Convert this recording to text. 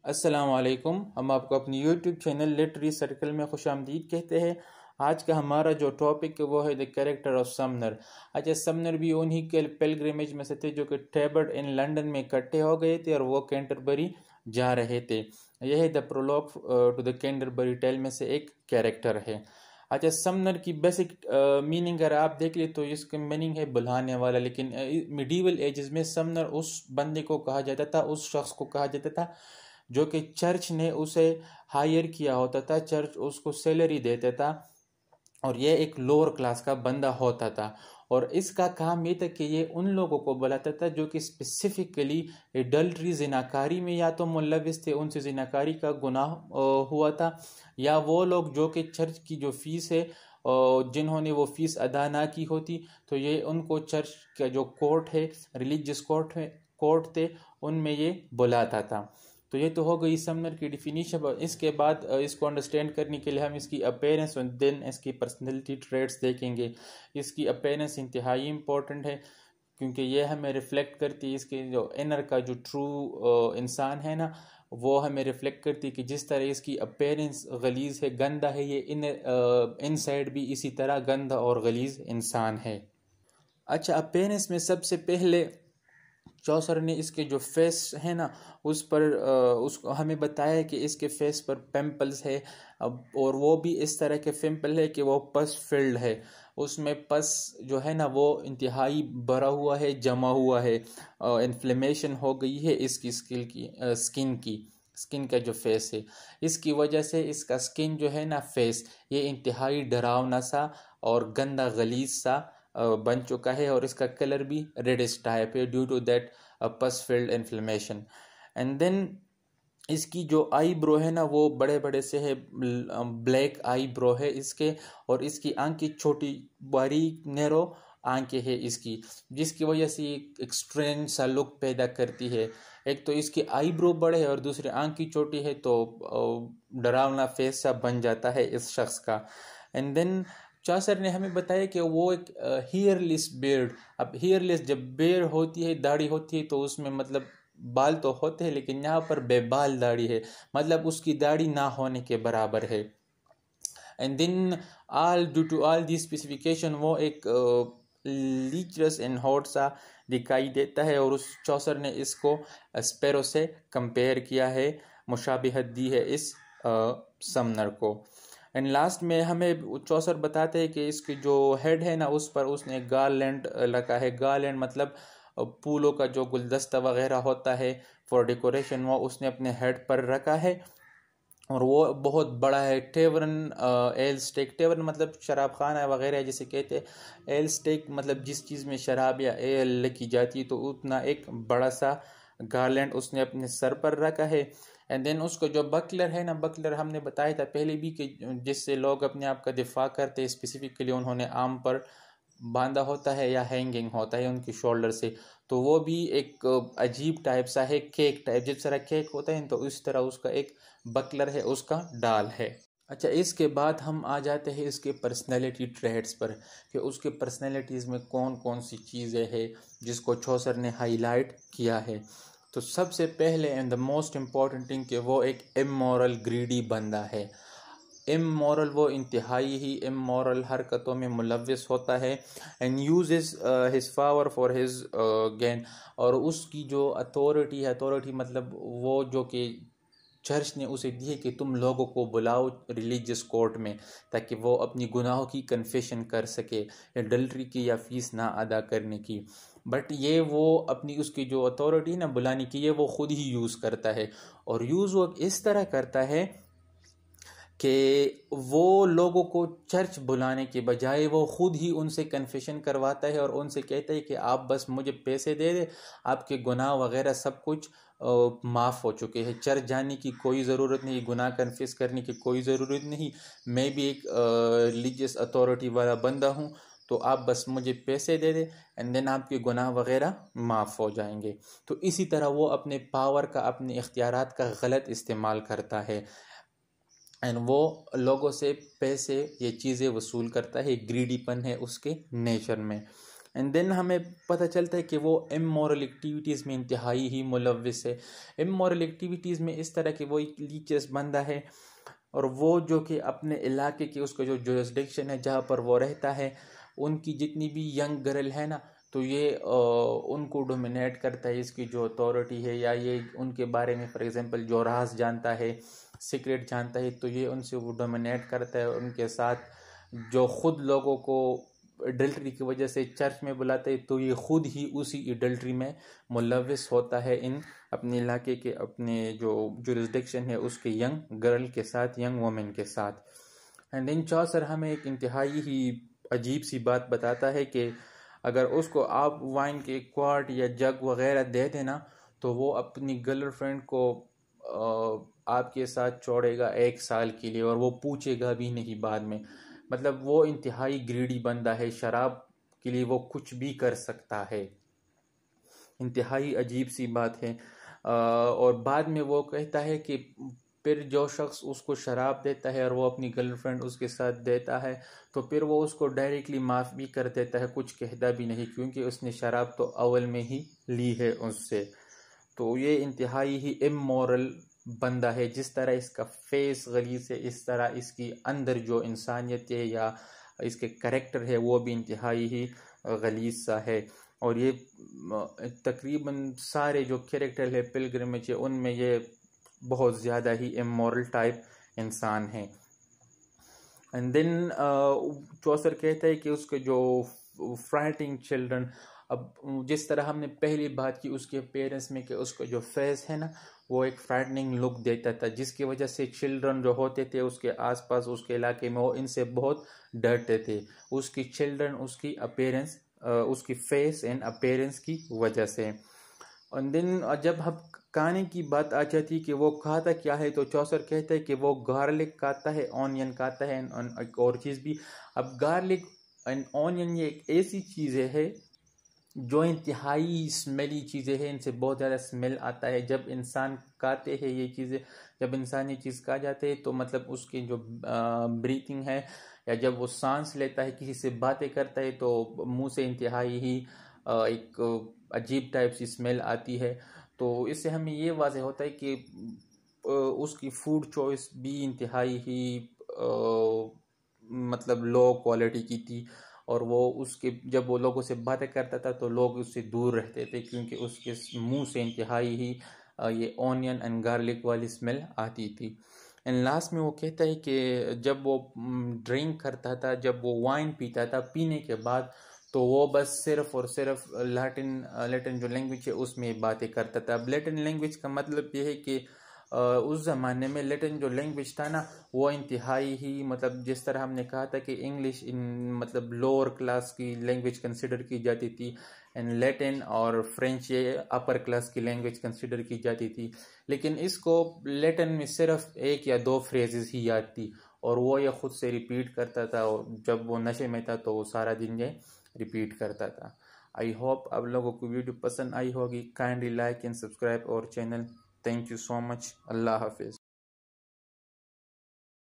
अस्सलामुअलैकुम। हम आपको अपनी यूट्यूब चैनल लिटरेरी सर्कल में खुशामदीद कहते हैं। आज का हमारा जो टॉपिक है वो है द कैरेक्टर ऑफ समनर। अच्छा, समनर भी उन्हीं के पिलग्रिमेज में से थे जो कि टैबर्ड इन लंदन में इकट्ठे हो गए थे और वो कैंटरबरी जा रहे थे। यह the prologue to the Canterbury tale में से एक कैरेक्टर है। अच्छा, समनर की बेसिक मीनिंग अगर आप देख ले तो इसका मीनिंग है बुलाने वाला, लेकिन मिडीवल एजेस में समनर उस बंदे को कहा जाता था, उस शख्स को कहा जाता था जो कि चर्च ने उसे हायर किया होता था, चर्च उसको सैलरी देता था और ये एक लोअर क्लास का बंदा होता था। और इसका काम ये था कि ये उन लोगों को बुलाता था जो कि स्पेसिफिकली एडल्ट्री जिनाकारी में या तो मुलविस थे, उनसे जिनाकारी का गुनाह हुआ था, या वो लोग जो कि चर्च की जो फीस है जिन्होंने वो फीस अदा ना की होती, तो ये उनको चर्च का जो कोर्ट है, रिलीजियस कोर्ट थे, उनमें ये बुलाता था। तो ये तो हो गई समनर की डिफिनीशन। इसके बाद इसको अंडरस्टैंड करने के लिए हम इसकी अपीयरेंस और देन इसकी पर्सनैलिटी ट्रेट्स देखेंगे। इसकी अपीयरेंस इंतहाई इम्पोर्टेंट है क्योंकि ये हमें रिफ्लेक्ट करती है, इसके जो इनर का जो ट्रू इंसान है ना, वो हमें रिफ्लेक्ट करती है कि जिस तरह इसकी अपीयरेंस गलीज है, गंदा है, ये इनसाइड भी इसी तरह गंदा और गलीज इंसान है। अच्छा, अपीयरेंस में सबसे पहले चौसर ने इसके जो फेस है ना उस पर उसको हमें बताया है कि इसके फेस पर पिंपल्स है। अब और वो भी इस तरह के पिंपल है कि वो पस फिल्ड है, उसमें पस जो है ना वो इंतहाई भरा हुआ है, जमा हुआ है, इन्फ्लेमेशन हो गई है इसकी स्किन का जो फेस है, इसकी वजह से इसका स्किन जो है ना फेस ये इंतहाई डरावना सा और गंदा गलीज सा बन चुका है और इसका कलर भी रेडिश टाइप है due to that pus filled inflammation. And then इसकी जो आई ब्रो है ना वो बड़े बड़े से है, ब्लैक आई ब्रो है इसके, और इसकी आंखें छोटी बारीक नैरो आंखें है इसकी, जिसकी वजह से एक स्ट्रेंज सा लुक पैदा करती है। एक तो इसकी आई ब्रो बड़े है और दूसरी आंखें छोटी है, तो डरावना फेस सा बन जाता है इस शख्स का। एंड देन चासर ने हमें बताया कि वो एक हेयरलेस बियर्ड। अब हेयरलेस जब बियर्ड होती है, दाढ़ी होती है, तो उसमें मतलब बाल तो होते हैं लेकिन यहाँ पर बेबाल दाढ़ी है, मतलब उसकी दाढ़ी ना होने के बराबर है। And then all due to all the specification वो एक लीचरस एंड हॉट सा दिखाई देता है, और उस चौसर ने इसको स्पैरो से कंपेयर किया है, मुशाबिहत दी है इस समनर को। एंड लास्ट में हमें चौसर बताते हैं कि इसकी जो हेड है ना उस पर उसने गारलैंड लगा है। गारलैंड मतलब फूलों का जो गुलदस्ता वगैरह होता है फॉर डेकोरेशन, वो उसने अपने हेड पर रखा है और वो बहुत बड़ा है। टेवर्न एल स्टेक, टेवर्न मतलब शराब खाना वगैरह जिसे कहते हैं, एल स्टेक मतलब जिस चीज़ में शराब या एल लगी जाती है, तो उतना एक बड़ा सा गारलैंड उसने अपने सर पर रखा है। एंड देन उसको जो बकलर है ना, बकलर हमने बताया था पहले भी कि जिससे लोग अपने आप का दिफा करते हैं, स्पेसिफिकली उन्होंने आर्म पर बांधा होता है या हैंगिंग होता है उनकी शोल्डर से, तो वो भी एक अजीब टाइप सा है, केक टाइप, जिस तरह केक होता है तो उस तरह उसका एक बकलर है, उसका डाल है। अच्छा, इसके बाद हम आ जाते हैं इसके पर्सनैलिटी ट्रेट्स पर कि उसके पर्सनैलिटीज़ में कौन कौन सी चीज़ें हैं जिसको चौसर ने हाईलाइट किया है। तो सबसे पहले and the most important thing कि वो एक इमोरल ग्रीडी बंदा है। इमोरल वो इंतहाई ही इमोरल हरकतों में मुलविस होता है। And uses his power for his gain, और उसकी जो अथॉरिटी मतलब वो जो कि चर्च ने उसे दी है कि तुम लोगों को बुलाओ रिलीजियस कोर्ट में ताकि वो अपनी गुनाहों की कन्फेशन कर सके, एडल्ट्री की या फीस ना अदा करने की। बट ये वो अपनी उसकी जो अथॉरिटी ना बुलाने की, ये वो खुद ही यूज़ करता है, और यूज़ वो इस तरह करता है कि वो लोगों को चर्च बुलाने के बजाय वो खुद ही उनसे कन्फेशन करवाता है और उनसे कहता है कि आप बस मुझे पैसे दे दे, आपके गुनाह वगैरह सब कुछ माफ़ हो चुके हैं, चर्च जाने की कोई ज़रूरत नहीं, गुनाह कन्फेस करने की कोई ज़रूरत नहीं, मैं भी एक रिलीजियस अथॉरिटी वाला बंदा हूँ, तो आप बस मुझे पैसे दे दे एंड देन आपके गुनाह वगैरह माफ़ हो जाएंगे। तो इसी तरह वो अपने पावर का, अपने इख्तियारात का गलत इस्तेमाल करता है एंड वो लोगों से पैसे ये चीज़ें वसूल करता है, ग्रीडीपन है उसके नेचर में। एंड देन हमें पता चलता है कि वो इमोरल एक्टिविटीज़ में इंतहाई ही मुलव्विस है। इमोरल एक्टिविटीज़ में इस तरह के वो एक लीचस बंदा है, और वो जो कि अपने इलाके की उसका जो जुरिस्डिक्शन है जहाँ पर वो रहता है, उनकी जितनी भी यंग गर्ल है ना, तो ये उनको डोमिनेट करता है। इसकी जो अथॉरिटी है या ये उनके बारे में फॉर एग्जांपल जो राज जानता है, सीक्रेट जानता है, तो ये उनसे वो डोमिनेट करता है उनके साथ। जो खुद लोगों को एडल्ट्री की वजह से चर्च में बुलाते हैं, तो ये खुद ही उसी एडल्ट्री में मुलव्विस होता है इन अपने इलाके के अपने जो जुरिस्डिक्शन है उसके यंग गर्ल के साथ, यंग वुमेन के साथ। एंड इन चौसर हमें एक इंतहाई ही अजीब सी बात बताता है कि अगर उसको आप वाइन के क्वार्ट या जग वगैरह दे देना, तो वो अपनी गर्लफ्रेंड को आपके साथ छोड़ेगा 1 साल के लिए, और वो पूछेगा भी नहीं बाद में। मतलब वो इंतहाई ग्रीडी बंदा है, शराब के लिए वो कुछ भी कर सकता है। इंतहाई अजीब सी बात है। और बाद में वो कहता है कि फिर जो शख्स उसको शराब देता है और वो अपनी गर्लफ्रेंड उसके साथ देता है, तो फिर वो उसको डायरेक्टली माफ़ भी कर देता है, कुछ कहता भी नहीं, क्योंकि उसने शराब तो अव्वल में ही ली है उससे। तो ये इंतहाई ही इमोरल बंदा है। जिस तरह इसका फेस गलीज है, इस तरह इसकी अंदर जो इंसानियत है या इसके करेक्टर है वो भी इंतहाई ही गलीज सा है। और ये तकरीबन सारे जो कैरेक्टर है पिलग्रिमेज है उनमें ये बहुत ज़्यादा ही इमोरल टाइप इंसान है। एंड देन चौसर कहता है कि उसके जो फ्राइटिंग चिल्ड्रन, अब जिस तरह हमने पहली बात की उसके पेरेंट्स में कि उसका जो फेस है ना वो एक फ्राइटनिंग लुक देता था, जिसकी वजह से चिल्ड्रन जो होते थे उसके आसपास उसके इलाके में वो इनसे बहुत डरते थे। उसकी चिल्ड्रन उसकी अपीयरेंस, उसकी फेस एंड अपीयरेंस की वजह से। और दिन जब हम खाने की बात आ जाती कि वो खाता क्या है, तो चौसर कहता है कि वो गार्लिक खाता है, ऑनियन खाता है, एक और चीज़ भी। अब गार्लिक एंड ऑनियन ये एक ऐसी चीज़ें है जो इंतहाई स्मेली चीज़ें हैं, इनसे बहुत ज़्यादा स्मेल आता है जब इंसान खाते हैं ये चीज़ें। जब इंसान ये चीज़ खा जाते हैं तो मतलब उसकी जो ब्रीथिंग है या जब वो सांस लेता है, किसी से बातें करता है, तो मुंह से इंतहाई ही एक अजीब टाइप सी स्मेल आती है। तो इससे हमें ये वाज़ेह होता है कि उसकी फूड चॉइस भी इंतहाई ही मतलब लो क्वालिटी की थी। और वो उसके जब वो लोगों से बातें करता था तो लोग उससे दूर रहते थे, क्योंकि उसके मुंह से इंतहाई ही ये ऑनियन एंड गार्लिक वाली स्मेल आती थी। एंड लास्ट में वो कहता है कि जब वो ड्रिंक करता था, जब वो वाइन पीता था, पीने के बाद तो वो बस सिर्फ और सिर्फ लैटिन जो लैंग्वेज है उसमें बातें करता था। अब लैटिन लैंग्वेज का मतलब ये है कि उस ज़माने में लैटिन जो लैंग्वेज था ना वो इंतहाई ही, मतलब जिस तरह हमने कहा था कि इंग्लिश मतलब लोअर क्लास की लैंग्वेज कंसिडर की जाती थी, एंड लैटिन और फ्रेंच ये अपर क्लास की लैंग्वेज कंसिडर की जाती थी। लेकिन इसको लैटिन में सिर्फ 1 या 2 फ्रेजेस ही याद थी, और वो ये खुद से रिपीट करता था, और जब वो नशे में था तो वो सारा दिन ये रिपीट करता था। आई होप आप लोगों को वीडियो पसंद आई होगी। काइंडली लाइक एंड सब्सक्राइब और channel. Thank you so much. अल्लाह हाफिज़।